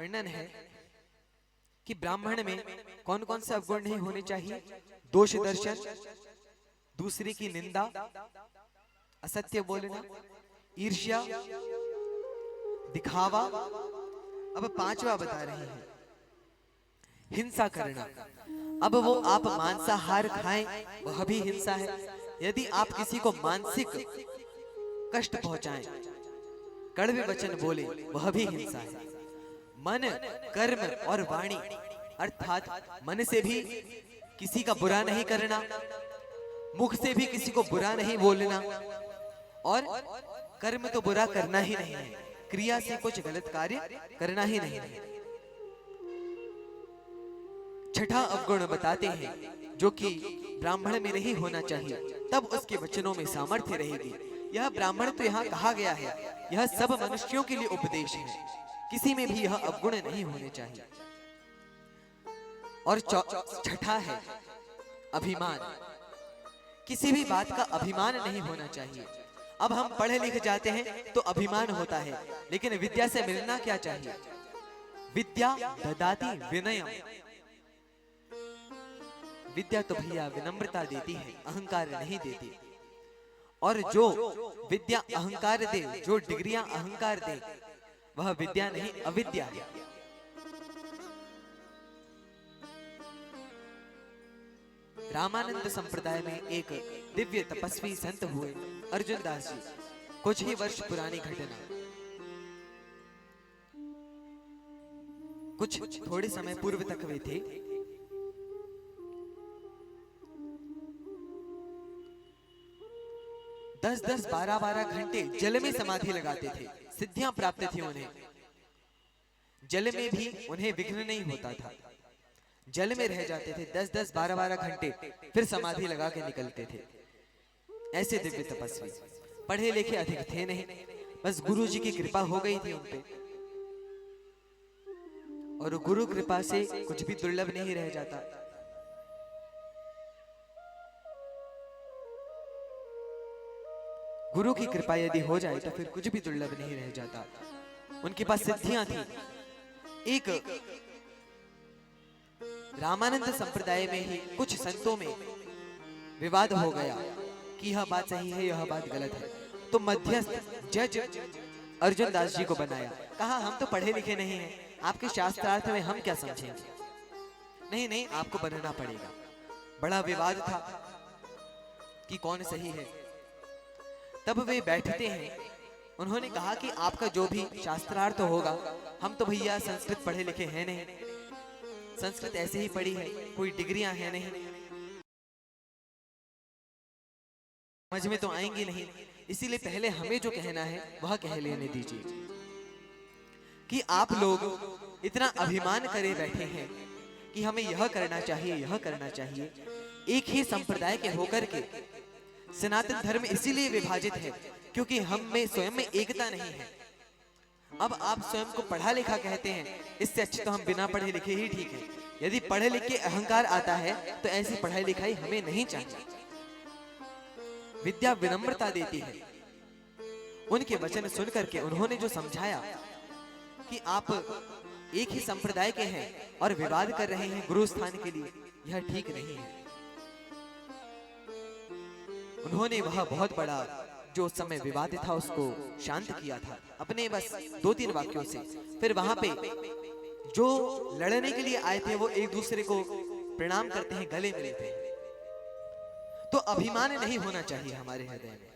वर्णन है कि ब्राह्मण में कौन कौन से अवगुण नहीं होने चाहिए। दोष दर्शन, दूसरे की निंदा, असत्य बोलना, ईर्ष्या, दिखावा। अब पांचवा बता रहे हैं, हिंसा करना। अब वो आप मांसाहार खाएं वह भी हिंसा है। यदि आप किसी को मानसिक कष्ट पहुंचाएं, कड़वे वचन बोले, वह भी हिंसा है। मन, कर्म और वाणी, अर्थात मन से भी किसी का बुरा नहीं करना, मुख से भी किसी को बुरा नहीं बोलना, और कर्म तो बुरा करना ही नहीं है, क्रिया से कुछ गलत कार्य करना ही नहीं है। छठा अवगुण बताते हैं जो कि ब्राह्मण में नहीं होना चाहिए, तब उसके वचनों में सामर्थ्य रहेगी। यह ब्राह्मण तो यहाँ कहा गया है, यह सब मनुष्यों के लिए उपदेश है, किसी में भी यह अवगुण नहीं होने चाहिए। और छठा है अभिमान। किसी भी बात का अभिमान नहीं होना चाहिए। अब हम पढ़े लिख जाते हैं तो अभिमान होता है, लेकिन विद्या से मिलना क्या चाहिए? विद्या ददाति विनयम। विद्या तो भैया विनम्रता देती है, अहंकार नहीं देती। और जो विद्या अहंकार दे, जो डिग्रियां अहंकार दे, वह विद्या नहीं अविद्या है। रामानंद संप्रदाय में एक दिव्य तपस्वी संत हुए अर्जुन दास जी, कुछ ही वर्ष पुरानी घटना। कुछ थोड़े समय पूर्व तक वे थे। दस 12 घंटे जल में समाधि लगाते थे, सिद्धियां प्राप्त थी उन्हें। जल में भी उन्हें विघ्न नहीं होता था, जल में रह जाते थे 10 12 घंटे, फिर समाधि लगा के निकलते थे। ऐसे दिव्य तपस्वी, पढ़े लिखे अधिक थे नहीं, बस गुरु जी की कृपा हो गई थी उनपे, और गुरु कृपा से कुछ भी दुर्लभ नहीं रह जाता। गुरु की कृपा यदि हो जाए तो फिर कुछ भी दुर्लभ नहीं रह जाता। उनके पास सिद्धियां थी। एक रामानंद संप्रदाय में ही कुछ संतों में विवाद हो गया कि यह बात सही है, यह बात गलत है। तो मध्यस्थ जज अर्जुन दास जी को बनाया, कहा हम तो पढ़े लिखे नहीं हैं, आपके शास्त्रार्थ में हम क्या समझेंगे? नहीं, आपको बनना पड़ेगा। बड़ा विवाद था कि कौन सही है। तब वे बैठते हैं, उन्होंने कहा कि आपका जो भी शास्त्रार्थ होगा, हम तो भैया संस्कृत पढ़े लिखे हैं नहीं, संस्कृत ऐसे ही पढ़ी है, कोई डिग्रियां हैं नहीं, समझ में तो आएंगी नहीं, इसीलिए पहले हमें जो कहना है वह कह लेने दीजिए। कि आप लोग इतना अभिमान करे बैठे हैं कि हमें यह करना चाहिए, यह करना चाहिए। एक ही संप्रदाय के होकर के सनातन धर्म इसीलिए विभाजित है क्योंकि हम में स्वयं में एकता नहीं है। अब आप स्वयं को पढ़ा लिखा कहते हैं, इससे अच्छा तो हम बिना पढ़े लिखे ही ठीक है। यदि पढ़े लिखे अहंकार आता है तो ऐसी पढ़ाई लिखाई हमें नहीं चाहिए। विद्या विनम्रता देती है। उनके वचन सुन करके उन्होंने जो समझाया कि आप एक ही संप्रदाय के हैं और विवाद कर रहे हैं गुरु स्थान के लिए, यह ठीक नहीं है। उन्होंने वह बहुत बड़ा जो उस समय विवाद था उसको शांत किया था अपने बस 2-3 वाक्यों से। फिर वहां पे जो लड़ने के लिए आए थे वो एक दूसरे को प्रणाम करते हैं, गले मिलते हैं। तो अभिमान नहीं होना चाहिए हमारे हृदय में।